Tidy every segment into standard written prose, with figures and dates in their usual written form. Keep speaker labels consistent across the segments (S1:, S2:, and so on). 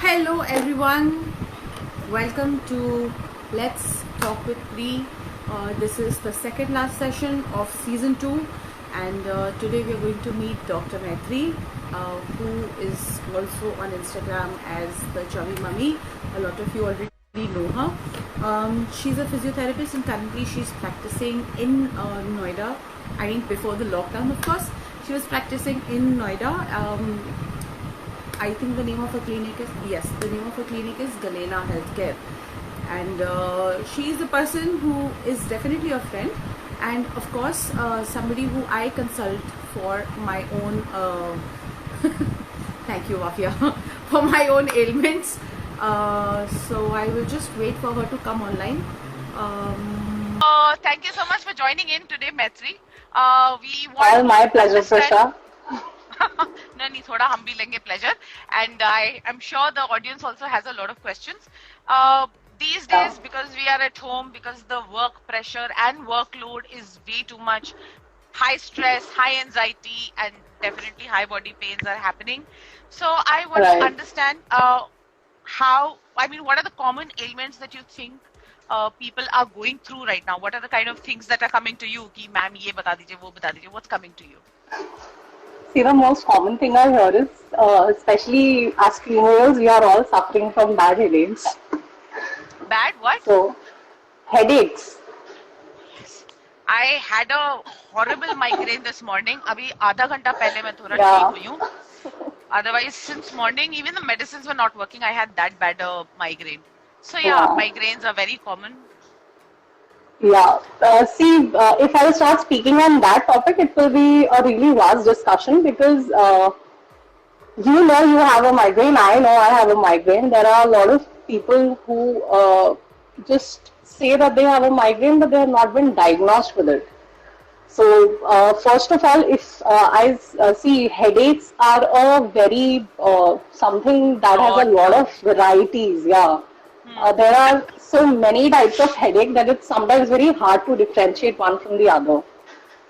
S1: Hello everyone, welcome to Let's Talk with Pri. This is the second last session of season 2, and today we are going to meet Dr. Maitri, who is also on Instagram as the Chubby Mummy. A lot of you already know her. She's a physiotherapist and currently she's practicing in Noida. I mean, before the lockdown, of course, she was practicing in Noida. I think the name of her clinic is Galena Healthcare, and she is a person who is definitely a friend, and of course somebody who I consult for my own thank you Afia for my own ailments. So I will just wait for her to come online.
S2: Thank you so much for joining in today, Maitri. We
S3: All
S2: want
S3: my
S2: to
S3: pleasure,
S2: understand.
S3: Prasha.
S2: No, नहीं थोड़ा हम भी लेंगे pleasure, and I am sure the audience also has a lot of questions. These days, because we are at home, because the work pressure and workload is way too much, high stress, high anxiety, and definitely high body pains are happening. So I want to
S3: Right.
S2: understand what are the common ailments that you think people are going through right now? What are the kind of things that are coming to you? Ki, ma'am, ye bata dijiye, wo bata dijiye. What's coming to you?
S3: See, the most common thing I hear is, especially as females, we are all suffering from bad headaches.
S2: Bad what?
S3: So, headaches.
S2: Yes. I had a horrible migraine this morning. अभी आधा घंटा पहले मैं थोड़ा ठीक
S3: Yeah.
S2: हुई हूँ. Otherwise, since morning, even the medicines were not working. I had that bad migraine. So yeah,
S3: Yeah.
S2: migraines are very common.
S3: Yeah. If I start speaking on that topic, it will be a really vast discussion because you know you have a migraine. I know I have a migraine. There are a lot of people who just say that they have a migraine, but they have not been diagnosed with it. So, first of all, if I see headaches are a very something that has a
S2: Broad
S3: lot
S2: term.
S3: of varieties. Yeah,
S2: Hmm.
S3: there are so many types of headache that it's sometimes very hard to differentiate one from the other.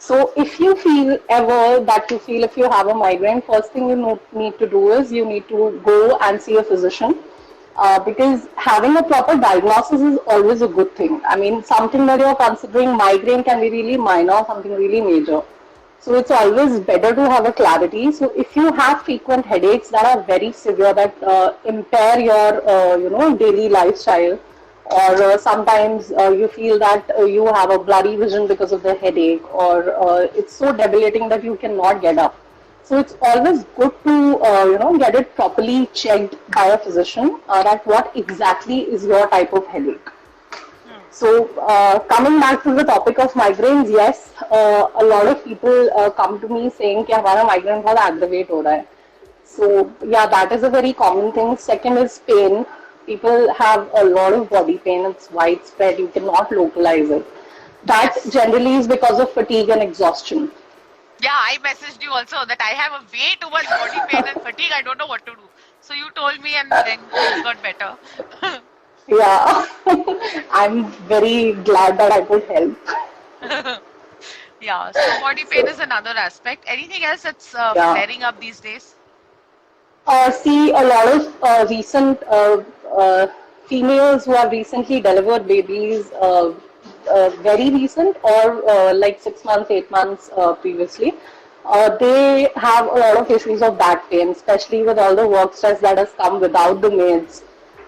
S3: So, if you feel ever that you feel if you have a migraine, first thing you need to do is you need to go and see a physician because having a proper diagnosis is always a good thing. I mean, something that you're considering migraine can be really minor, something really major. So it's always better to have a clarity. So if you have frequent headaches that are very severe, that impair your daily lifestyle, or sometimes you feel that you have a blurry vision because of the headache, or it's so debilitating that you cannot get up. So it's always good to get it properly checked by a physician that what exactly is your type of headache.
S2: Hmm.
S3: So coming back to the topic of migraines, yes, a lot of people come to me saying कि हमारा migraine बहुत aggravate हो रहा है. So yeah, that is a very common thing. Second is pain. People have a lot of body pain. It's widespread. You cannot localize it. That
S2: Yes.
S3: generally is because of fatigue and exhaustion.
S2: Yeah, I messaged you also that I have a way too much body pain and fatigue. I don't know what to do. So you told me, and then things got better.
S3: Yeah, I'm very glad that I could help.
S2: Yeah, so body pain
S3: So,
S2: is another aspect. Anything else that's
S3: yeah.
S2: flaring up these days?
S3: See, a lot of recent females who have recently delivered babies, very recent or like 6 months, 8 months previously, they have a lot of issues of back pain, especially with all the work stress that has come without the maids.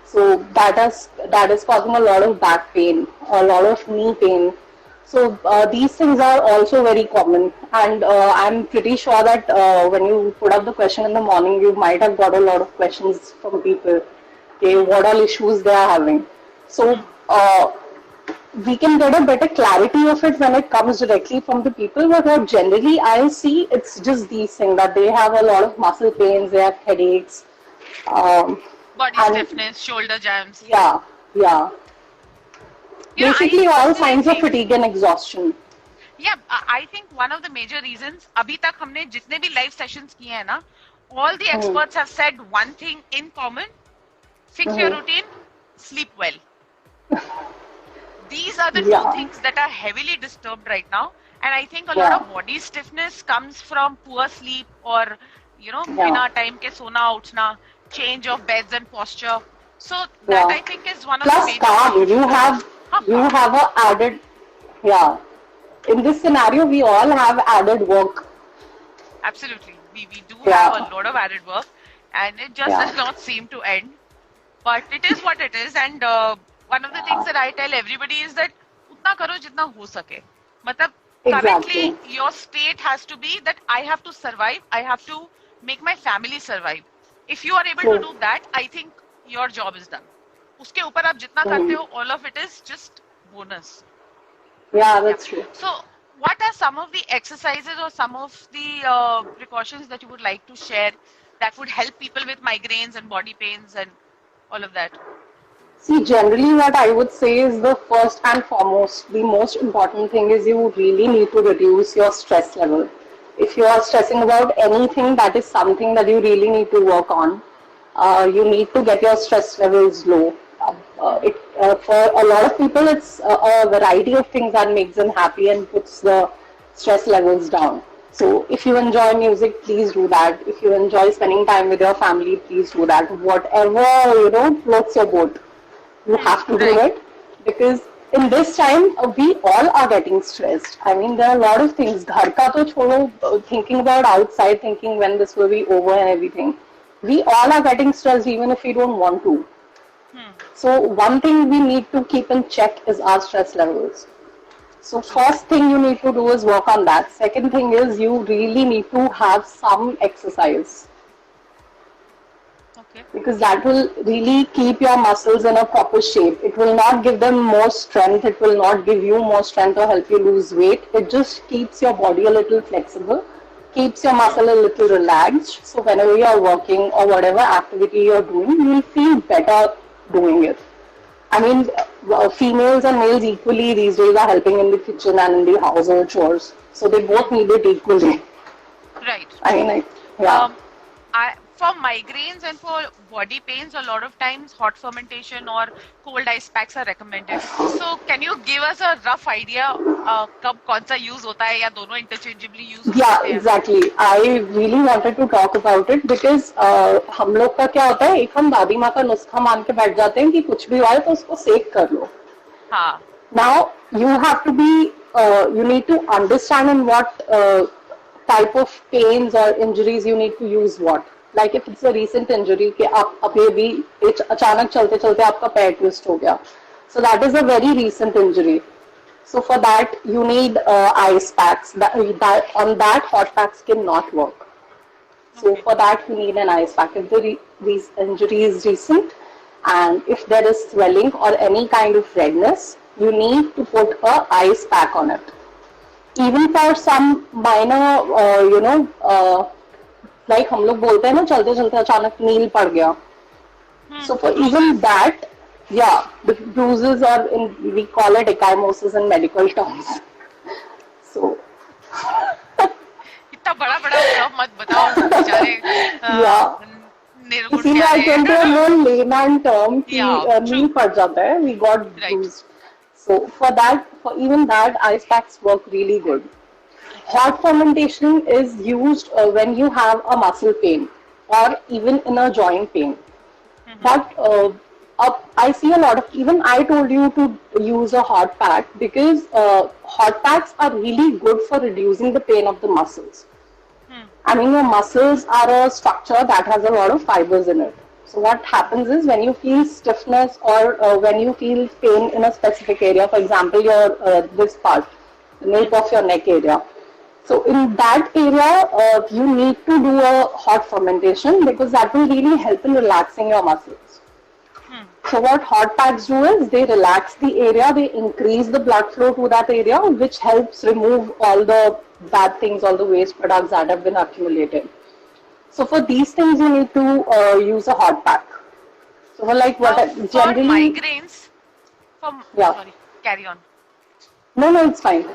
S3: So that is causing a lot of back pain, a lot of knee pain. So these things are also very common, and I'm pretty sure that when you put up the question in the morning, you might have got a lot of questions from people. Okay,
S2: Hmm.
S3: what all issues they are having. So
S2: Hmm.
S3: we can get a better clarity of it when it comes directly from the people. But what generally I see, it's just these things that they have a lot of muscle pains, they have headaches, um,
S2: Body
S3: and
S2: stiffness, shoulder jams.
S3: yeah, yeah.
S2: I
S3: Basically, all
S2: personally
S3: signs of
S2: think,
S3: fatigue and exhaustion.
S2: yeah, I think one of the major reasons, अभी तक हमने जितने भी live sessions किए हैं ना, all the
S3: Hmm.
S2: experts have said one thing in common: fix your
S3: Hmm.
S2: routine, sleep well. These are the two
S3: Yeah,
S2: things that are heavily disturbed right now, and I think a lot
S3: yeah,
S2: of body stiffness comes from poor sleep or बिना
S3: yeah,
S2: time के सोना उठना. change of beds and posture. So that
S3: Yeah.
S2: I think is one of the
S3: Plus
S2: major
S3: calm.
S2: contributions.
S3: You
S2: Calm.
S3: have a added, yeah. In this scenario, we all have added work.
S2: Absolutely. We do have a
S3: Yeah.
S2: lot of added work, and it just
S3: Yeah.
S2: does not seem to end. But it is what it is. And one of the things
S3: Yeah.
S2: that I tell everybody is that utna karo jitna ho sake. Matlab, currently
S3: Exactly.
S2: your state has to be that I have to survive. I have to make my family survive. If you are able to
S3: True.
S2: do that, I think your job is done. उसके ऊपर आप जितना करते
S3: Mhm.
S2: हो, all of it is just bonus.
S3: Yeah,
S2: Yeah.
S3: that's true.
S2: So, what are some of the exercises or some of the precautions that you would like to share that would help people with migraines and body pains and all of that?
S3: See, generally, what I would say is the first and foremost, the most important thing is you really need to reduce your stress level. If you are stressing about anything, that is something that you really need to work on. You need to get your stress levels low. For a lot of people, it's a variety of things that makes them happy and puts the stress levels down. So if you enjoy music, please do that. If you enjoy spending time with your family, please do that. Whatever, floats your boat, you have to do
S2: Right.
S3: it, because in this time we all are getting stressed. I mean, there are a lot of things. Ghar ka to chodo, thinking about outside, thinking when this will be over and everything. We all are getting stressed even if we don't want to.
S2: Hmm.
S3: So one thing we need to keep in check is our stress levels. So
S2: True.
S3: first thing you need to do is work on that. Second thing is you really need to have some exercise,
S2: Okay.
S3: because that will really keep your muscles in a proper shape. It will not give them more strength, it will not give you more strength or help you lose weight. It just keeps your body a little flexible, keeps your muscle a little relaxed. So whenever you are working or whatever activity you're doing, you will feel better doing it. I mean, females and males equally these days are helping in the kitchen and in the household chores. So they both
S2: Hmm.
S3: need it equally.
S2: Right.
S3: I mean,
S2: True.
S3: yeah.
S2: Um, for migraines and for body pains, a lot of times hot fermentation or cold ice packs are recommended. So, can you give us a rough idea कब कौन सा use होता है या दोनों interchangeably use हो
S3: Yeah,
S2: सकते हैं?
S3: exactly. I really wanted to talk about it because हम लोग का क्या होता है, एक हम दादी माँ का नुस्खा मान के बैठ जाते हैं कि कुछ भी आए तो उसको सेक कर लो.
S2: हाँ.
S3: Now you have to be, you need to understand in what type of pains or injuries you need to use what. Like if it's a recent injury कि आप अभी भी अचानक चलते चलते आपका पैर ट्विस्ट हो गया, so that is a very recent injury. So for that you need ice packs. On that hot packs cannot work. So
S2: Okay.
S3: for that you need an ice pack. If the injury is recent and if there is swelling or any kind of redness, you need to put a ice pack on it. Even for some minor, like हम लोग बोलते हैं ना चलते चलते अचानक नील पड़ गया. So for even
S2: Bruises.
S3: that, yeah, the bruises, or we call it ecchymosis in medical terms. So
S2: इतना बड़ा बड़ा सब मत बताओ बेचारे
S3: yeah,
S2: निरगुड
S3: इसीलिए
S2: क्या
S3: I came to a
S2: रहे.
S3: more layman term कि
S2: Yeah,
S3: नील
S2: true.
S3: पड़ जाता है, we got
S2: Right.
S3: bruised. So for that, for even that, ice packs work really good. Hot fermentation is used when you have a muscle pain or even in a joint pain.
S2: Mm-hmm.
S3: But I see a lot of, even I told you to use a hot pack because hot packs are really good for reducing the pain of the muscles.
S2: Hmm.
S3: I mean, your muscles are a structure that has a lot of fibers in it. So what happens is when you feel stiffness or when you feel pain in a specific area, for example, your this part, the nape of your neck area. So in that area, you need to do a hot fermentation because that will really help in relaxing your muscles.
S2: Hmm.
S3: So what hot packs do is they relax the area, they increase the blood flow to that area, which helps remove all the bad things, all the waste products that have been accumulated. So for these things, you need to use a hot pack. So for like what
S2: For
S3: generally,
S2: migraines,
S3: yeah,
S2: sorry, carry on.
S3: no, it's fine.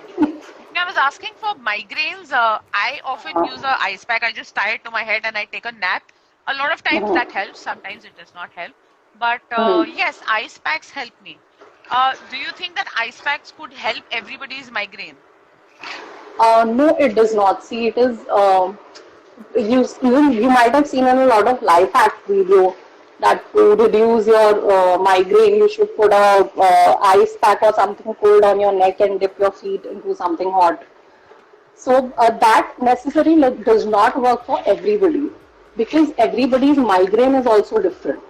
S2: I was asking for migraines. I often use a ice pack. I just tie it to my head and I take a nap. A lot of times
S3: Mhm.
S2: that helps. Sometimes it does not help. But
S3: Mhm.
S2: yes, ice packs help me. Do you think that ice packs could help everybody's migraine?
S3: No, it does not. See, it is. you might have seen in a lot of life hack video that to reduce your migraine, you should put a ice pack or something cold on your neck and dip your feet into something hot. So that necessarily does not work for everybody because everybody's migraine is also different.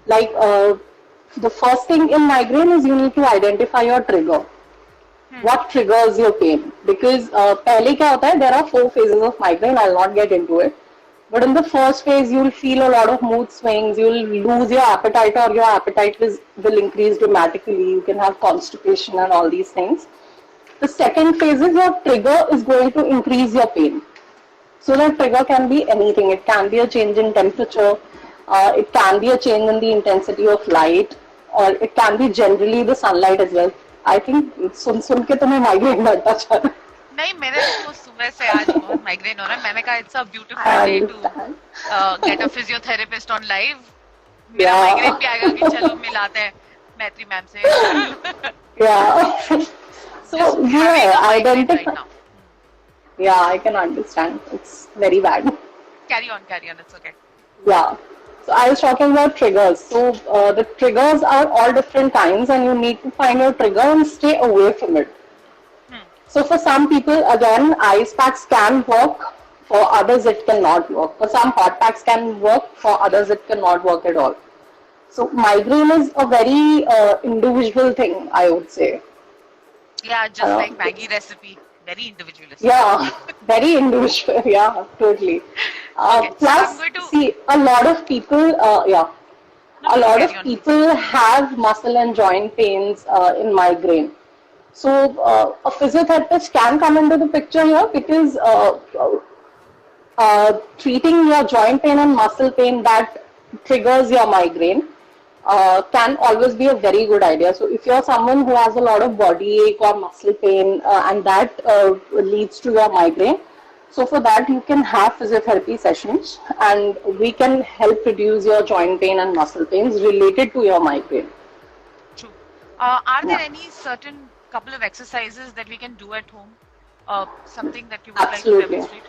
S3: Like the first thing in migraine is you need to identify your trigger. What triggers your pain? Because पहले क्या होता है? There are 4 phases of migraine. I'll not get into it. But in the first phase, you'll feel a lot of mood swings. You'll lose your appetite, or your appetite will increase dramatically. You can have constipation and all these things. The second phase is your trigger is going to increase your pain. So that trigger can be anything. It can be a change in temperature. It can be a change in the intensity of light, or it can be generally the sunlight as well. I think सुन के तुम्हें migraine बढ़ता जा रहा है.
S2: नहीं, मेरे को सुबह से आज बहुत माइग्रेन हो रहा है. मैंने कहा it's a beautiful day to get a physiotherapist on live. मेरा माइग्रेन भी आएगा कि चलो मिलाते हैं मैत्री मैम से.
S3: Yeah. So yeah, identify. Yeah, I can understand. It's very bad.
S2: Carry on, it's okay.
S3: Yeah. So I was talking about triggers. So the triggers are all different kinds, and you need to find your trigger and stay away from it. So for some people, again, ice packs can work. For others, it cannot work. For some, hot packs can work. For others, it cannot work at all. So migraine is a very individual thing, I would say.
S2: Yeah, just like Maggie recipe. Very individualistic.
S3: Yeah, very individual. Yeah, totally.
S2: Okay,
S3: plus,
S2: so
S3: see, a lot of people, a lot of people have muscle and joint pains in migraine. So a physiotherapist can come into the picture here because treating your joint pain and muscle pain that triggers your migraine can always be a very good idea. So if you're someone who has a lot of body ache or muscle pain and that leads to your migraine, so for that you can have physiotherapy sessions and we can help reduce your joint pain and muscle pains related to your migraine.
S2: True. Are there any certain couple of exercises that we can do at home? Something that you would
S3: Absolutely.
S2: like to demonstrate?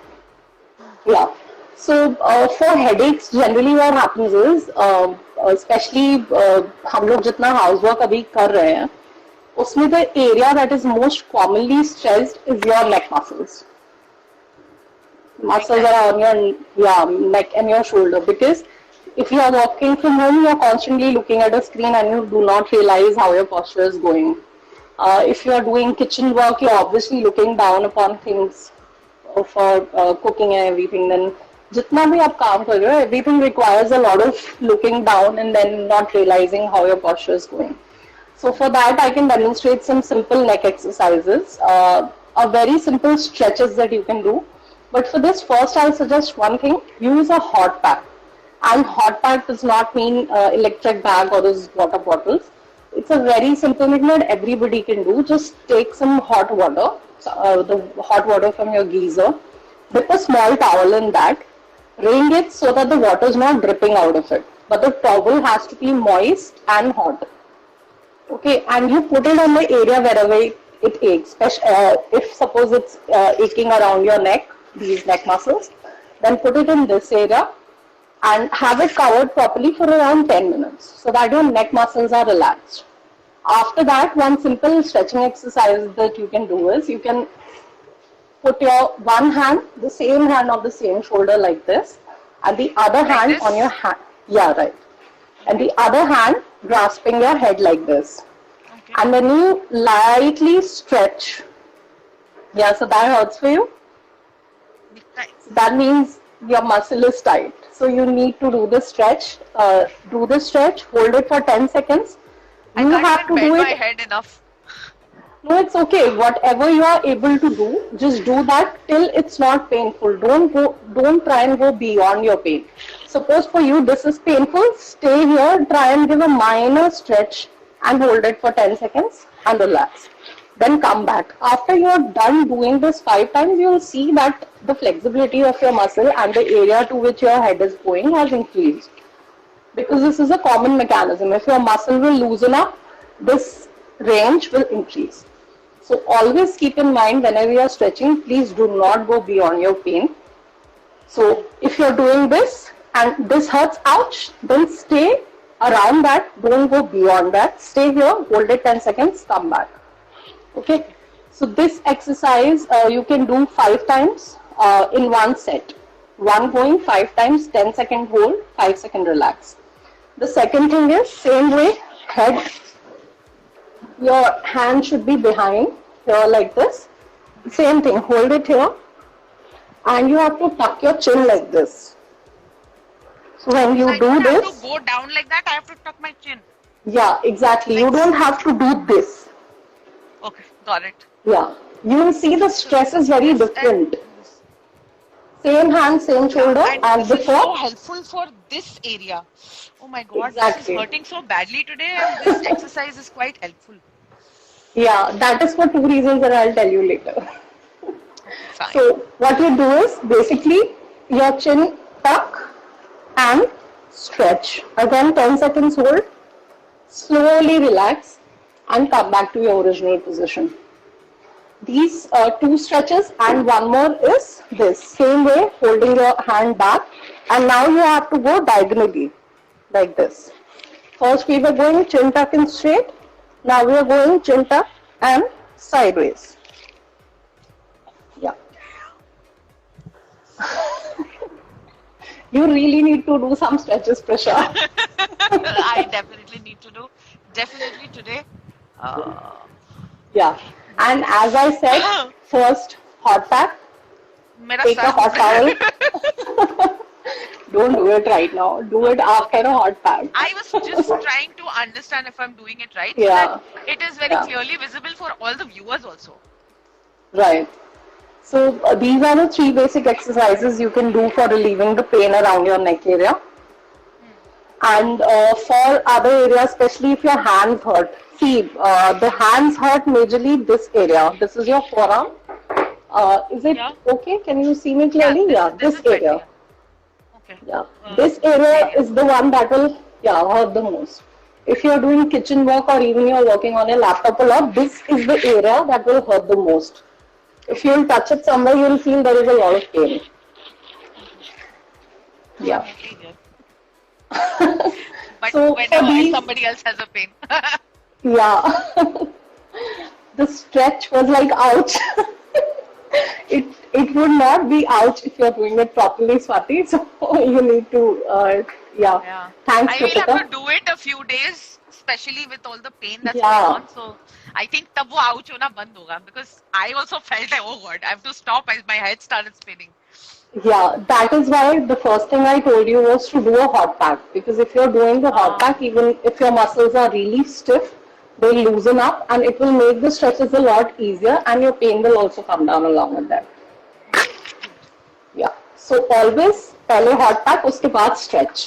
S3: Yeah. So for headaches, generally what happens is, especially हम लोग जितना housework अभी कर रहे हैं, उसमें the area that is most commonly stressed is your neck muscles. Muscles are on your neck and your shoulder, because if you are working from home, you are constantly looking at a screen and you do not realize how your posture is going. If you are doing kitchen work, you are obviously looking down upon things for cooking and everything. Then jitna bhi aap kaam kar rahe ho, everything requires a lot of looking down and then not realizing how your posture is going. So for that, I can demonstrate some simple neck exercises, a very simple stretches that you can do. But for this, first I'll suggest one thing: use a hot pack. And hot pack does not mean electric bag or those water bottles. It's a very simple thing that everybody can do. Just take some hot water, the hot water from your geyser, dip a small towel in that, wring it so that the water is not dripping out of it. But the towel has to be moist and hot. Okay, and you put it on the area wherever it aches. If suppose it's aching around your neck, these neck muscles, then put it in this area and have it covered properly for around 10 minutes so that your neck muscles are relaxed. After that, one simple stretching exercise that you can do is you can put your one hand, the same hand on the same shoulder like this, and the other hand on your hand. Yeah, right. And the other hand grasping your head like this.
S2: Okay.
S3: And then you lightly stretch. Yeah, so that hurts for you. That means your muscle is tight. So you need to do the stretch. Hold it for 10 seconds. You
S2: have to bend my head enough.
S3: No, it's okay. Whatever you are able to do, just do that till it's not painful. Don't try and go beyond your pain. Suppose for you this is painful, stay here, try and give a minor stretch and hold it for 10 seconds and relax. Then come back. After you are done doing this 5 times, you will see that the flexibility of your muscle and the area to which your head is going has increased. Because this is a common mechanism. If your muscle will loosen up, this range will increase. So always keep in mind whenever you are stretching, please do not go beyond your pain. So if you're doing this and this hurts, ouch, then stay around that. Don't go beyond that. Stay here, hold it 10 seconds, come back. Okay. So this exercise you can do 5 times in one set. One going 5 times, 10-second hold, 5-second relax. The second thing is same way, head, your hand should be behind here like this. Same thing, hold it here and you have to tuck your chin like this. So when you
S2: I
S3: do
S2: don't have
S3: this,
S2: to go down like that. I have to tuck my chin.
S3: yeah, exactly. You don't have to do this.
S2: Okay, got it.
S3: Yeah, you will see the stress is very different. Same hand, same shoulder, and
S2: this is
S3: before.
S2: so helpful for this area. Oh my god, this
S3: Exactly.
S2: is hurting so badly today, and this exercise is quite helpful.
S3: Yeah, that is for 2 reasons that I'll tell you later.
S2: Fine.
S3: So what you do is basically your chin tuck and stretch. Again 10 seconds hold, slowly relax and come back to your original position. These 2 stretches and one more is this. Same way, holding your hand back and now you have to go diagonally like this. First we were going chin tuck and straight. Now we are going chin tuck and sideways. Yeah. You really need to do some stretches, Prasha.
S2: I definitely need to do. Definitely today.
S3: Yeah. And as I said, first hot pack,
S2: मेरा
S3: take a
S2: sir
S3: hot towel. Don't do it right now. Do it after a hot pack.
S2: I was just trying to understand if I'm doing it right.
S3: Yeah.
S2: So that it is very
S3: Yeah.
S2: clearly visible for all the viewers also.
S3: Right. So these are the 3 basic exercises you can do for relieving the pain around your neck area. And for other areas, especially if your hands hurt. See, the hands hurt majorly this area. This is your forearm. Is it
S2: Yeah.
S3: okay? Can you see me clearly? Yeah,
S2: this
S3: this
S2: is better,
S3: area.
S2: Okay.
S3: Yeah, this area is the one that will hurt the most. If you're doing kitchen work or even you're working on your laptop a lot, this is the area that will hurt the most. If you'll touch it somewhere, you'll feel there is a lot of pain. Yeah.
S2: But
S3: So,
S2: whenever
S3: for these-
S2: somebody else has a pain.
S3: Yeah. The stretch was like ouch. It would not be ouch if you're doing it properly, Swati. So you need to
S2: Yeah.
S3: Thanks,
S2: I will
S3: Kritika.
S2: have to do it a few days, especially with all the pain that's
S3: Yeah.
S2: going on. So I think tab wo ouch hona band hoga, because I also felt like, oh god, I have to stop as my head started spinning.
S3: Yeah, that is why the first thing I told you was to do a hot pack. Because if you're doing the hot pack, even if your muscles are really stiff, they loosen up and it will make the stretches a lot easier and your pain will also come down along with that. Yeah. So always पहले hot pack, उसके बाद stretch.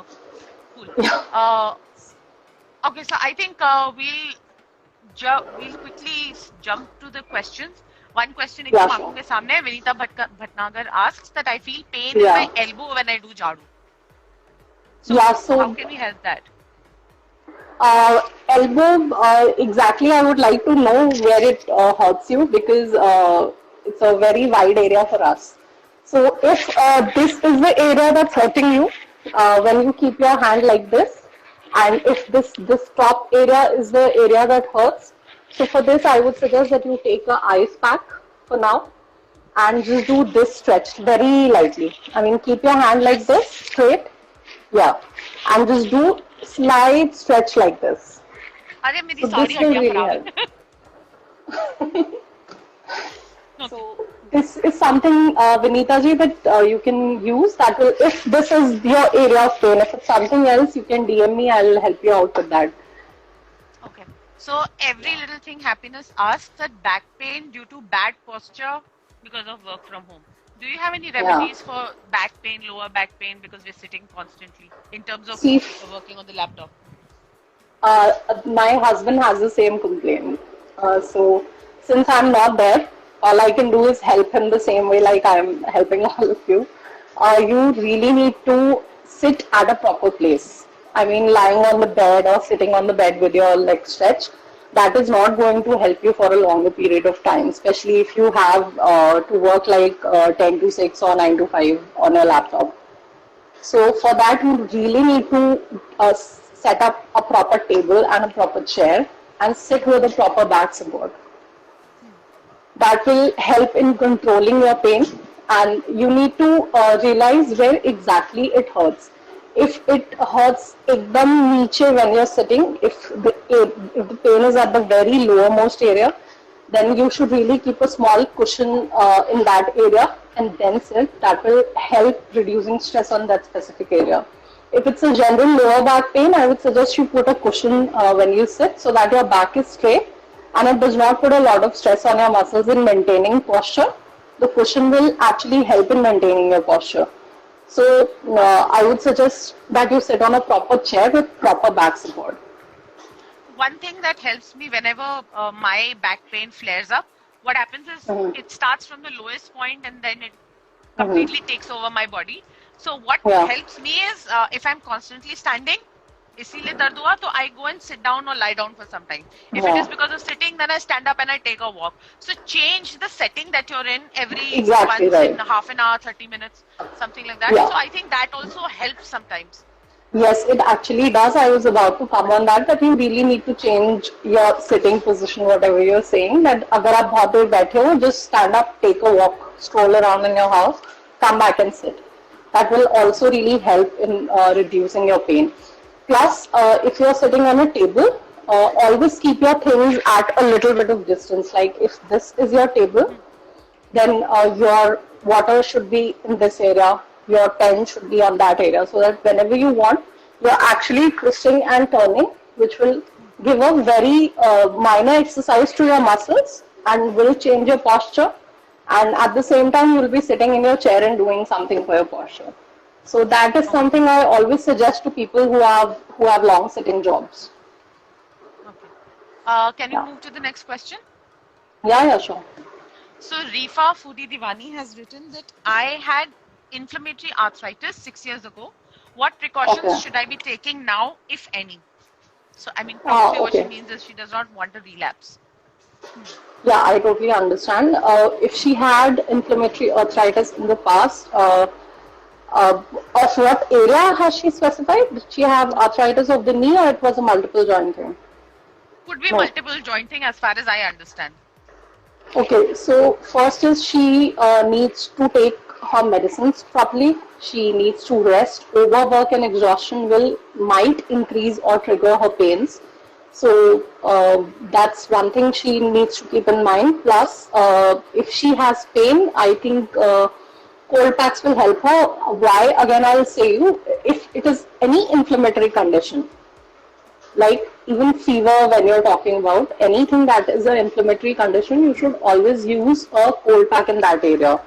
S2: Okay, cool. Okay, so I think we'll quickly jump to the questions. One question
S3: Yeah,
S2: आंखों
S3: sure.
S2: के सामने है. Vinita Bhatnagar asks that I feel pain
S3: Yeah.
S2: in my elbow when I do jadu. So
S3: Yeah, so
S2: how can we help that?
S3: elbow, exactly I would like to know where it hurts you because it's a very wide area for us. So if this is the area that's hurting you, when you keep your hand like this, and if this top area is the area that hurts, so for this I would suggest that you take a ice pack for now and just do this stretch very lightly. I mean, keep your hand like this, straight, yeah, and just do slight stretch like this.
S2: अरे मेरी
S3: So
S2: सारी
S3: this will
S2: हड्डियां
S3: really
S2: खराब हैं.
S3: help. So this is something, Vinita ji, that you can use. That will, if this is your area of pain, if it's something else, you can DM me. I'll help you out with that.
S2: Okay. So every little thing happiness asks that back pain due to bad posture because of work from home. Do you have any remedies for back pain, lower back pain because we're sitting constantly in terms of
S3: See,
S2: working on the laptop?
S3: My husband has the same complaint. So since I'm not there, all I can do is help him the same way like I'm helping all of you. You really need to sit at a proper place. I mean, lying on the bed or sitting on the bed with your legs stretched. that is not going to help you for a longer period of time, especially if you have to work like 10 to 6 or 9 to 5 on your laptop. So for that, you really need to set up a proper table and a proper chair and sit with a proper back support. That will help in controlling your pain, and you need to realize where exactly it hurts. If it hurts ekdam niche when you're sitting, if the pain is at the very lowermost area, then you should really keep a small cushion in that area and then sit. That will help reducing stress on that specific area. If it's a general lower back pain, I would suggest you put a cushion when you sit so that your back is straight and it does not put a lot of stress on your muscles in maintaining posture. The cushion will actually help in maintaining your posture. So I would suggest that you sit on a proper chair with proper back support.
S2: One thing that helps me whenever my back pain flares up, what happens is it starts from the lowest point and then it completely takes over my body. So what helps me is if I'm constantly standing, इसीलिए दर्द हुआ, तो I go and sit down or lie down for some time. If it is because of sitting, then I stand up and I take a walk. So change the setting that you're in every once in half an hour, 30 minutes, something like that. So I think that also helps sometimes.
S3: Yes, it actually does. I was about to come on that you really need to change your sitting position, whatever you're saying. That अगर आप बहुत देर बैठे हो, just stand up, take a walk, stroll around in your house, come back and sit. That will also really help in reducing your pain. Plus, if you're sitting on a table, always keep your things at a little bit of distance. Like if this is your table, then your water should be in this area, your pen should be on that area, so that whenever you want, you're actually twisting and turning, which will give a very minor exercise to your muscles and will change your posture. And at the same time, you'll be sitting in your chair and doing something for your posture. So that is something I always suggest to people who have long sitting jobs.
S2: Okay. Can you move to the next question?
S3: Yeah, sure.
S2: So Rifa Foodie Divani has written that I had inflammatory arthritis 6 years ago. What precautions should I be taking now, if any? So I mean, probably what she means is she does not want a relapse.
S3: Yeah, I totally understand. If she had inflammatory arthritis in the past, of what area has she specified? Did she have arthritis of the knee or it was a multiple joint thing?
S2: Could be multiple joint thing as far as I understand.
S3: Okay, so first is she needs to take her medicines properly. She needs to rest. Overwork and exhaustion might increase or trigger her pains. So that's one thing she needs to keep in mind. Plus, if she has pain, I think cold packs will help her. Why? Again, I'll say you, if it is any inflammatory condition, like even fever when you're talking about, anything that is an inflammatory condition, you should always use a cold pack in that area.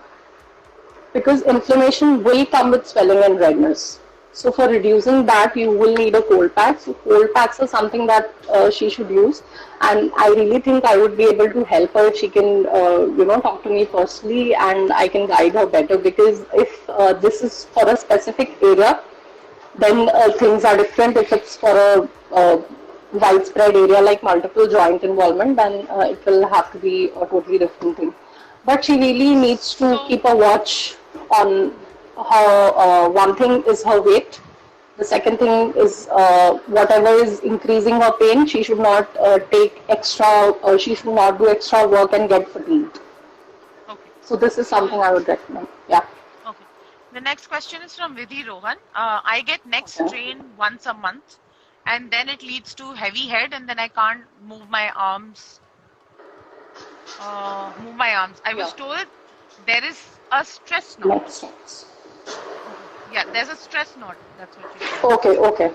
S3: Because inflammation will come with swelling and redness. So for reducing that, you will need a cold pack. So cold packs are something that she should use. And I really think I would be able to help her if she can, talk to me personally and I can guide her better. Because if this is for a specific area, then things are different. If it's for a widespread area like multiple joint involvement, then it will have to be a totally different thing. But she really needs to keep a watch on her. One thing is her weight. The second thing is whatever is increasing her pain, she should not take extra, she should not do extra work and get fatigued.
S2: Okay.
S3: So this is something I would recommend. Yeah.
S2: Okay. The next question is from Vidhi Rohan. I get neck strain once a month and then it leads to heavy head and then I can't move my arms. I was told there is a stress knot. Yeah, there's a stress knot. That's what you said.
S3: Okay.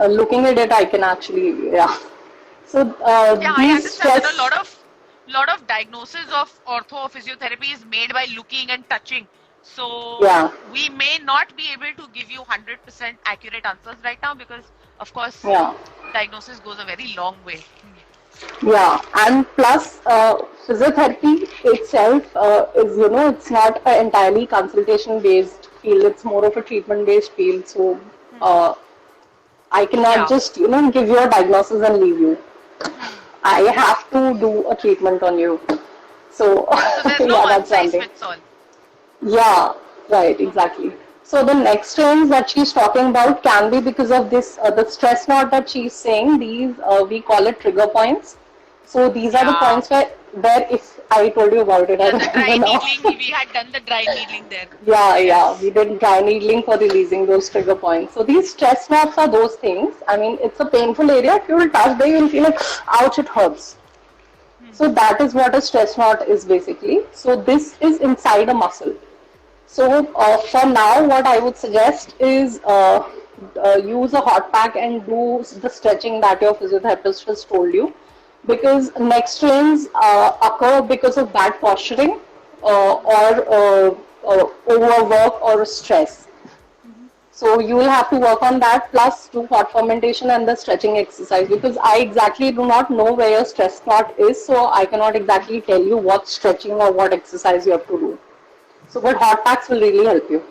S3: Looking at it, I can actually, So
S2: I understand that a lot of diagnosis of ortho physiotherapy is made by looking and touching. So we may not be able to give you 100% accurate answers right now because, of course, diagnosis goes a very long way.
S3: Yeah, and plus physiotherapy itself is, it's not an entirely consultation-based field. It's more of a treatment-based field. So I cannot just, give you a diagnosis and leave you. I have to do a treatment on you. So,
S2: Yeah, so there's no
S3: yeah,
S2: one
S3: that's
S2: size
S3: something.
S2: fits all.
S3: Yeah, right,
S2: Okay.
S3: exactly. So the next trends that she's talking about can be because of this, the stress knot that she's saying. These we call it trigger points. So these are the
S2: Yeah.
S3: points where if I told you about it, I
S2: Yeah, the
S3: remember
S2: dry
S3: now.
S2: needling. We had done the dry needling there.
S3: Yeah, we
S2: Yes.
S3: did dry needling for releasing those trigger points. So these stress knots are those things. I mean, it's a painful area. If you will touch there, you'll feel like, ouch, it hurts. So that is what a stress knot is basically. So this is inside a muscle. So for now, what I would suggest is use a hot pack and do the stretching that your physiotherapist has told you, because neck strains occur because of bad posturing or overwork or stress. So you will have to work on that, plus do hot fermentation and the stretching exercise, because I exactly do not know where your stress knot is, so I cannot exactly tell you what stretching or what exercise you have to do. So, but hot packs will really help you.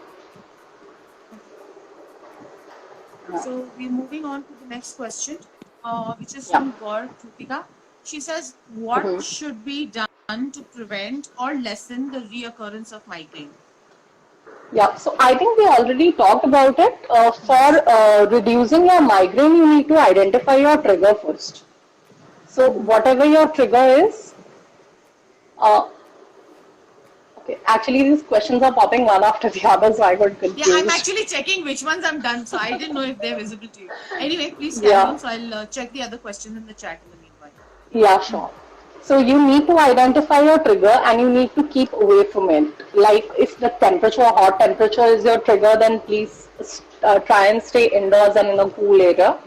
S1: So we're moving on to the next question, which is
S3: Yeah.
S1: from Gaur Kritika. She says, what
S3: Mhm.
S1: should be done to prevent or lessen the reoccurrence of migraine?
S3: Yeah, so I think we already talked about it.
S1: Yes.
S3: For reducing your migraine, you need to identify your trigger first. So, whatever your trigger is, uh, okay, actually, these questions are popping one after the other, so I got
S1: Yeah, I'm
S3: confused.
S1: actually checking which ones I'm done, so I didn't know if they're visible to you. Anyway, please carry
S3: Yeah.
S1: on. So I'll check the other questions in the chat in the meanwhile.
S3: Yeah, sure. So you need to identify your trigger and you need to keep away from it. Like if the temperature, hot temperature is your trigger, then please try and stay indoors and in a cool area.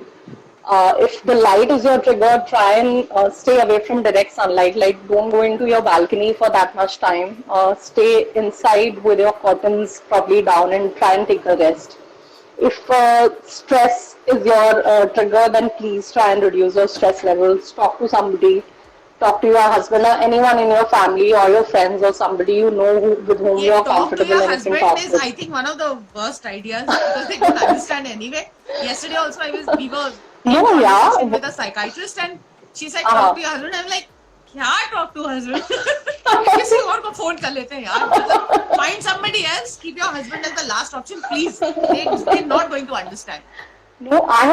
S3: If the light is your trigger, try and stay away from direct sunlight. Like don't go into your balcony for that much time. Stay inside with your curtains probably down and try and take a rest. If stress is your trigger, then please try and reduce your stress levels. Talk to somebody, talk to your husband or anyone in your family or your friends or somebody you know with whom
S1: Yeah,
S3: you are
S1: talk to
S3: comfortable
S1: your
S3: and you can
S1: husband
S3: talk
S1: is,
S3: with.
S1: I think, one of the worst ideas because they don't understand anyway. Yesterday also, we were in
S3: No, yeah.
S1: conversation with a psychiatrist and she said, talk
S3: Uh,
S1: to your husband. I'm like, क्या talk to husband? किसी और को phone कर लेते हैं यार. मतलब, find somebody else. Keep your husband as the last option, please. They're not going to understand.
S3: no, I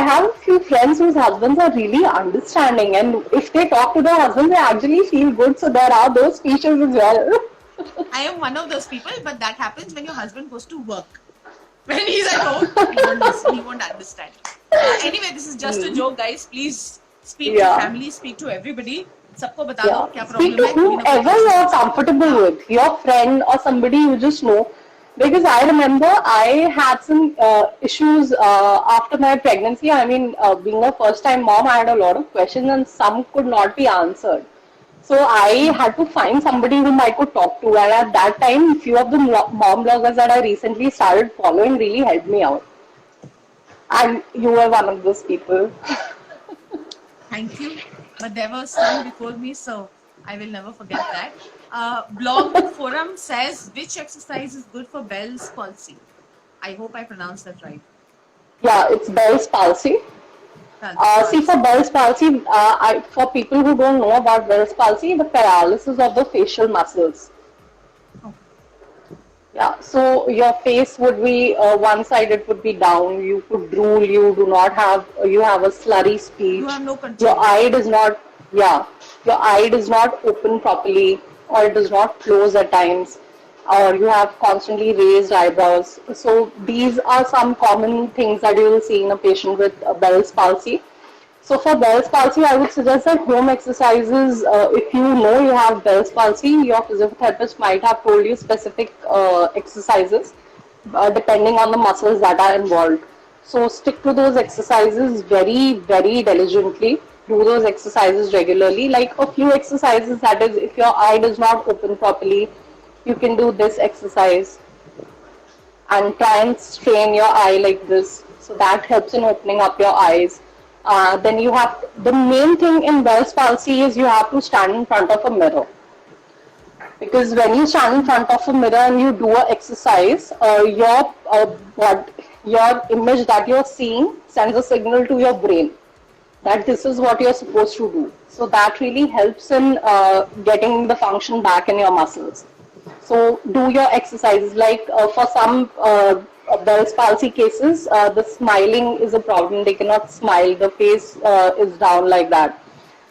S3: have a few friends whose husbands are really understanding, and if they talk to their husbands, they actually feel good. So there are those features as well.
S1: I am one of those people, but that happens when your husband goes to work. When he's at home, he won't listen, he won't understand. Anyway, this is just a joke, guys. Please speak to
S3: Yeah.
S1: family, speak to everybody. सबको बता दो
S3: Yeah.
S1: क्या
S3: Speak
S1: problem
S3: to
S1: है, कोई ना कोई
S3: whomever
S1: person
S3: you're
S1: से speak करो.
S3: comfortable
S1: हाँ.
S3: with, your friend or somebody you just know. Because I remember I had some issues after my pregnancy. I mean, being a first time mom, I had a lot of questions and some could not be answered. So I had to find somebody whom I could talk to. And at that time, few of the mom bloggers that I recently started following really helped me out. And you were one of those people.
S1: Thank you. But there were some before me, so I will never forget that. Blog with Forum says which exercise is good for Bell's palsy. I hope I pronounced that right.
S3: Yeah, it's Bell's palsy. See, for
S1: Palsy.
S3: Bell's palsy, for people who don't know about Bell's palsy, the paralysis of the facial muscles.
S1: Okay.
S3: Yeah, so your face would be one side, it would be down. You could drool. You do not have. You have a slurry
S1: You
S3: speech.
S1: have no
S3: Your
S1: control.
S3: eye does not. Yeah, your eye does not open properly, or it does not close at times, or you have constantly raised eyebrows. So these are some common things that you will see in a patient with Bell's palsy. So for Bell's palsy, I would suggest that home exercises, if you know you have Bell's palsy, your physiotherapist might have told you specific exercises depending on the muscles that are involved. So stick to those exercises very diligently. Do those exercises regularly. Like a few exercises, that is, if your eye does not open properly, you can do this exercise and try and strain your eye like this. So that helps in opening up your eyes. Then you have, the main thing in Bell's palsy is you have to stand in front of a mirror. Because when you stand in front of a mirror and you do an exercise, your image that you're seeing sends a signal to your brain. that this is what you're supposed to do. So that really helps in getting the function back in your muscles. So do your exercises. Like for some Bell's palsy cases, the smiling is a problem. They cannot smile. The face is down like that.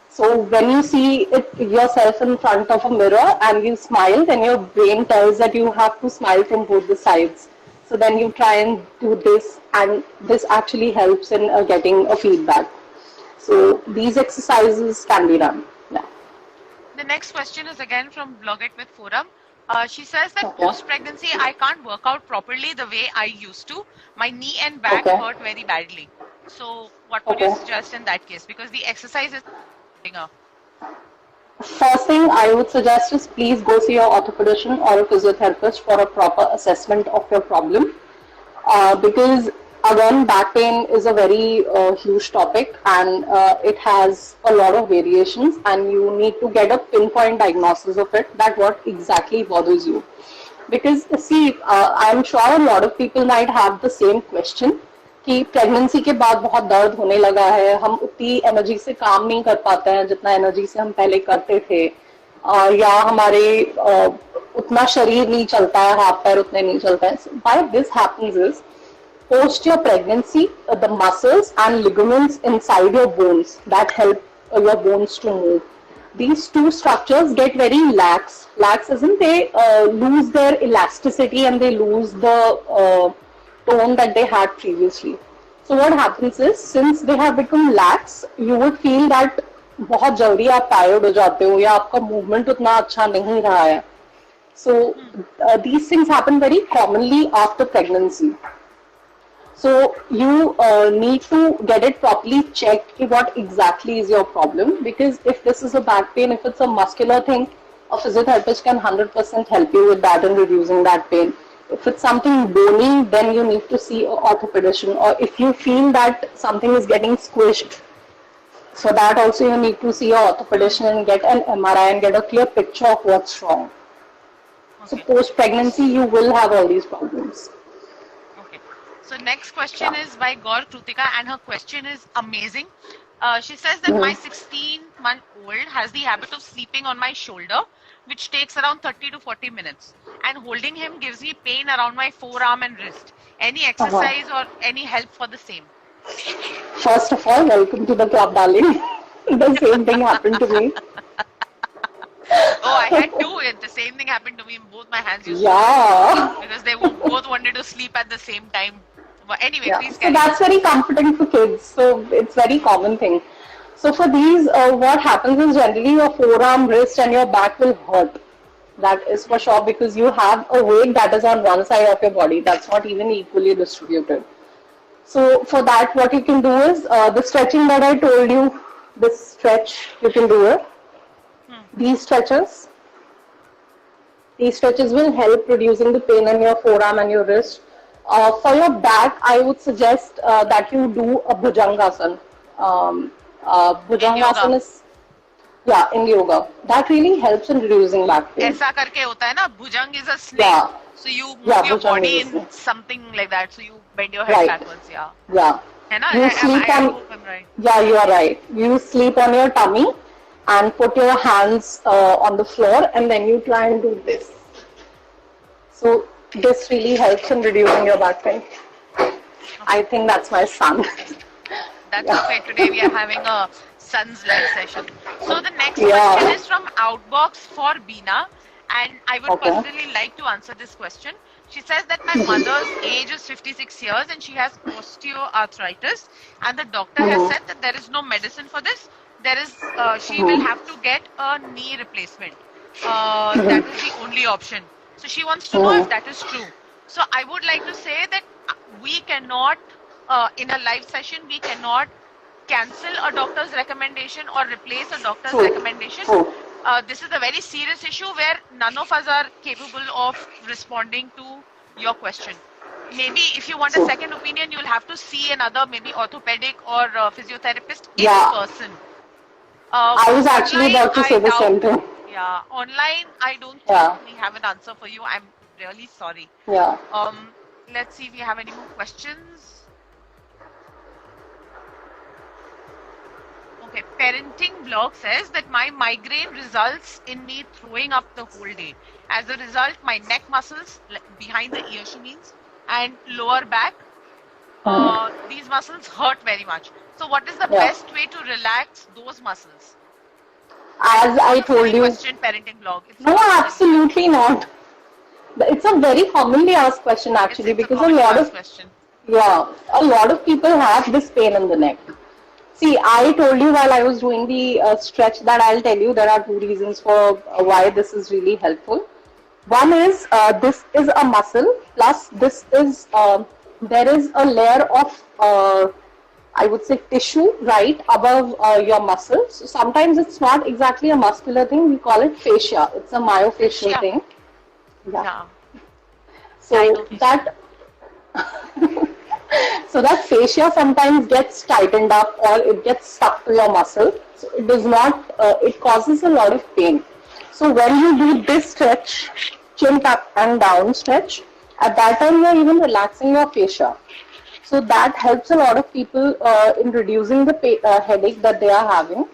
S3: So when you see it yourself in front of a mirror and you smile, then your brain tells that you have to smile from both the sides. So then you try and do this, and this actually helps in getting a feedback. So these exercises can be done. Yeah.
S2: The next question is again from Blogit with Forum. She says that
S3: Okay.
S2: post-pregnancy, I can't work out properly the way I used to. My knee and back
S3: Okay.
S2: hurt very badly. So what would you
S3: Okay.
S2: suggest in that case? Because the exercise is her.
S3: First thing I would suggest is please go see your orthopedician or a physiotherapist for a proper assessment of your problem. Because again, back pain is a very huge topic, and it has a lot of variations, and you need to get a pinpoint diagnosis of it, that what exactly bothers you. Because see, I'm sure a lot of people might have the same question कि pregnancy के बाद बहुत दर्द होने लगा है, हम उतनी एनर्जी से काम नहीं कर पाते हैं जितना एनर्जी से हम पहले करते थे, या हमारे उतना शरीर नहीं चलता है, हाथ पैर उतने नहीं चलते हैं. Why this happens is post your pregnancy, the muscles and ligaments inside your bones that help your bones to move, these two structures get very lax. Lax isn't they lose their elasticity and they lose the tone that they had previously. So what happens is, since they have become lax, you would feel that बहुत जल्दी आप tired हो जाते हो या आपका movement उतना अच्छा नहीं रहा है. So these things happen very commonly after pregnancy. So you need to get it properly checked what exactly is your problem, because if this is a back pain, if it's a muscular thing, a physiotherapist can 100% help you with that and reducing that pain. If it's something bony, then you need to see an orthopedician, or if you feel that something is getting squished, so that also you need to see your orthopedician and get an MRI and get a clear picture of what's wrong. So
S2: Okay.
S3: post pregnancy, you will have all these problems.
S2: Okay. So next question is by Gaur Krutika, and her question is amazing. She says that my 16-month-old has the habit of sleeping on my shoulder, which takes around 30 to 40 minutes. And holding him gives me pain around my forearm and wrist. Any exercise or any help for the same?
S3: First of all, welcome to the club, darling. The same thing happened to me.
S2: Oh, I had two. The same thing happened to me. Both my hands used to
S3: Yeah.
S2: because they both wanted to sleep at the same time. But anyway,
S3: Yeah.
S2: please
S3: So
S2: carry on.
S3: that's very comforting for kids. So it's very common thing. So for these, what happens is generally your forearm, wrist, and your back will hurt. That is for sure, because you have a weight that is on one side of your body. That's not even equally distributed. So for that, what you can do is the stretching that I told you. This stretch you can do it. These stretches. These stretches will help reducing the pain in your forearm and your wrist. For your back, I would suggest that you do a Bhujangasana. Bhujangasana
S2: yoga.
S3: is, yeah, in yoga. That really helps in reducing back pain.
S2: ऐसा करके होता है ना, Bhujang is a snake.
S3: Yeah.
S2: So you move
S3: Yeah,
S2: your
S3: Bhujang
S2: body
S3: is a
S2: in
S3: snake.
S2: something like that. So you bend your head
S3: Right.
S2: backwards. Yeah.
S3: Yeah.
S2: है ना?
S3: You
S2: I
S3: sleep on,
S2: hope I'm right.
S3: yeah, you are right. You sleep on your tummy and put your hands on the floor, and then you try and do this. So this really helps in reducing your back pain. I think that's my son.
S2: That's
S3: Yeah.
S2: okay. Today we are having a Sun's live session. So the next
S3: Yeah.
S2: question is from Outbox for Beena, and I would
S3: Okay.
S2: personally like to answer this question. She says that my mother's age is 56 years and she has osteoarthritis, and the doctor has said that there is no medicine for this. There is, she will have to get a knee replacement. That is the only option. So she wants to know if that is true. So I would like to say that we cannot, in a live session, we cannot cancel a doctor's recommendation or replace a doctor's
S3: True.
S2: recommendation.
S3: True.
S2: This is a very serious issue where none of us are capable of responding to your question. Maybe if you want a
S3: True.
S2: second opinion, you'll have to see another maybe orthopedic or physiotherapist in
S3: Yeah.
S2: person.
S3: I was actually
S2: Online,
S3: about to
S2: I
S3: say the same
S2: doubt.
S3: thing.
S2: Yeah, online, I don't
S3: Yeah.
S2: think we have an answer for you. I'm really sorry.
S3: Yeah.
S2: Let's see if we have any more questions. Okay, parenting blog says that my migraine results in me throwing up the whole day. As a result, my neck muscles behind the ear, she means, and lower back, these muscles hurt very much. So, what is the
S3: Yeah.
S2: best way to relax those muscles?
S3: As
S2: It's
S3: I
S2: not a
S3: told
S2: silly
S3: you,
S2: question, parenting blog. It's
S3: no,
S2: not silly.
S3: absolutely not. It's a very commonly asked question
S2: It's
S3: actually
S2: it's a
S3: because a
S2: commonly
S3: lot
S2: asked
S3: of,
S2: question.
S3: yeah, a lot of people have this pain in the neck. See, I told you while I was doing the stretch that I'll tell you there are two reasons for why this is really helpful. One is this is a muscle, plus this is there is a layer of I would say tissue right above your muscle. So sometimes it's not exactly a muscular thing. We call it fascia. It's a myofascial
S2: Fascia.
S3: thing. Yeah.
S2: Yeah, yeah, I know
S3: So
S2: fascia.
S3: that so that fascia sometimes gets tightened up or it gets stuck to your muscle. So it does not, it causes a lot of pain. So when you do this stretch, chin up and down stretch, at that time you're even relaxing your fascia. So that helps a lot of people in reducing the headache that they are having.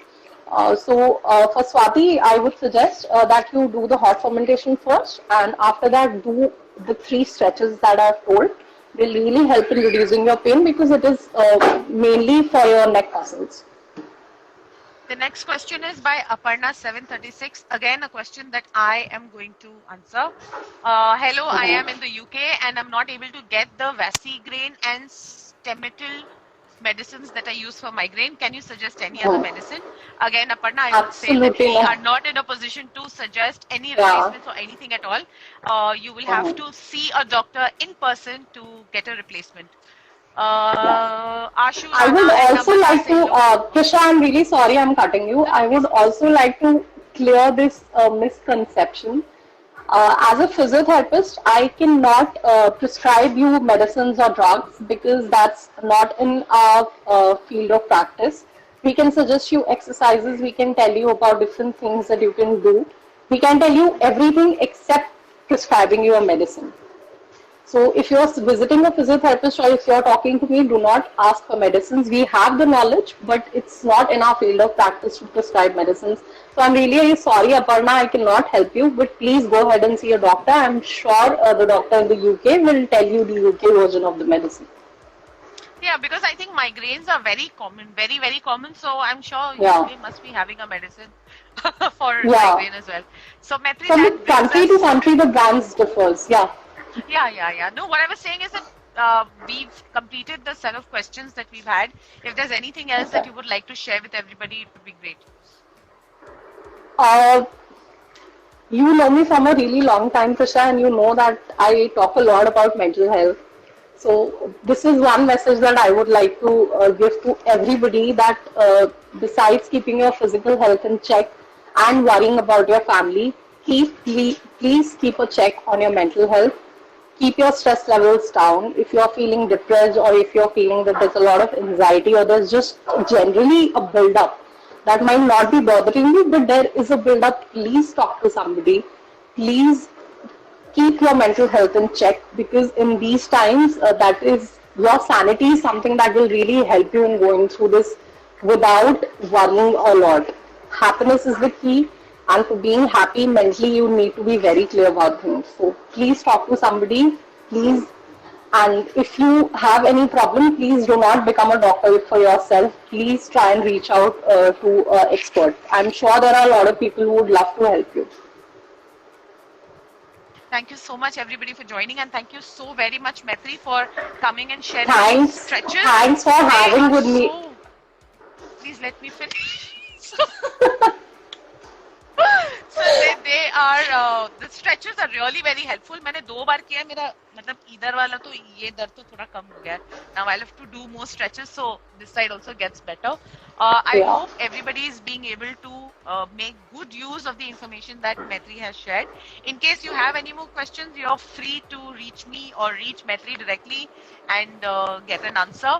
S3: For Swati, I would suggest that you do the hot fermentation first, and after that, do the three stretches that I've told. Will really help in reducing your pain because it is mainly for your neck muscles.
S2: The next question is by Aparna736. Again, a question that I am going to answer. Hello, I am in the UK and I'm not able to get the Vasigrain and Stemetil medicines that I use for migraine. Can you suggest any other medicine? Again, Aparna, I would say that
S3: Absolutely
S2: we are
S3: not.
S2: not in a position to suggest any
S3: Yeah.
S2: replacements or anything at all. You will have to see a doctor in person to get a replacement.
S3: Yeah.
S2: Ashu
S3: I would
S2: Rana and
S3: also
S2: Namrata
S3: like to,
S2: Sehlo.
S3: Krisha, I'm really sorry I'm cutting you.
S2: No, no,
S3: I would
S2: please, please.
S3: also like to clear this misconception. As a physiotherapist, I cannot prescribe you medicines or drugs because that's not in our field of practice. We can suggest you exercises, we can tell you about different things that you can do. We can tell you everything except prescribing you a medicine. So if you're visiting a physiotherapist or if you're talking to me, do not ask for medicines. We have the knowledge, but it's not in our field of practice to prescribe medicines. So I'm really sorry, Aparna, I cannot help you, but please go ahead and see a doctor. I'm sure the doctor in the UK will tell you the UK version of the medicine.
S2: Yeah, because I think migraines are very common, very, very common. So I'm sure
S3: Yeah.
S2: UK must be having a medicine for
S3: Yeah.
S2: migraine as well. So Maitri,
S3: From the
S2: that brings
S3: country to
S2: us.
S3: country, the brands differs. Yeah.
S2: Yeah, yeah, yeah. No, what I was saying is that we've completed the set of questions that we've had. If there's anything else that
S3: Okay.
S2: you would like to share with everybody, it would be great.
S3: Uh, you know me from a really long time, Krisha, and you know that I talk a lot about mental health. So this is one message that I would like to give to everybody that besides keeping your physical health in check and worrying about your family, please keep a check on your mental health. Keep your stress levels down. If you're feeling depressed or if you're feeling that there's a lot of anxiety or there's just generally a build up that might not be bothering you, but there is a build up, please talk to somebody. Please keep your mental health in check because in these times that is your sanity is something that will really help you in going through this without worrying a lot. Happiness is the key, and for being happy mentally you need to be very clear about things. So please talk to somebody, please. And if you have any problem, please do not become a doctor for yourself. Please try and reach out to experts. I'm sure there are a lot of people who would love to help you.
S2: Thank you so much, everybody, for joining, and thank you so very much, Maitri, for coming and sharing these stretches.
S3: Thanks for
S2: They
S3: having
S2: are
S3: with me.
S2: so. Please let me finish. So they are the stretches are really very helpful. मैंने 2 बार किया मेरा मतलब इधर वाला तो ये दर्द तो थोड़ा कम हो गया. Now I'll have to do more stretches so this side also gets better. I
S3: Yeah.
S2: hope everybody is being able to make good use of the information that Maitri has shared. In case you have any more questions, you're free to reach me or reach Maitri directly and get an answer.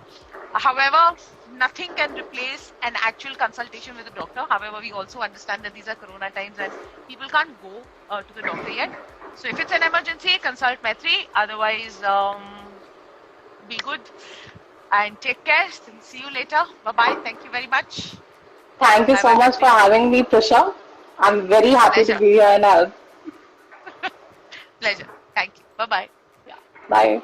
S2: However, nothing can replace an actual consultation with a doctor. However, we also understand that these are corona times and people can't go to the doctor yet. So if it's an emergency, consult Maitri. Otherwise, be good and take care. See you later. Bye bye. Thank you very much.
S3: Thank you so
S2: Bye-bye,
S3: much for
S2: Tanvi.
S3: having me, Prisha. I'm very happy to
S2: Pleasure.
S3: be here and help.
S2: Pleasure. Thank you. Bye-bye.
S3: Bye.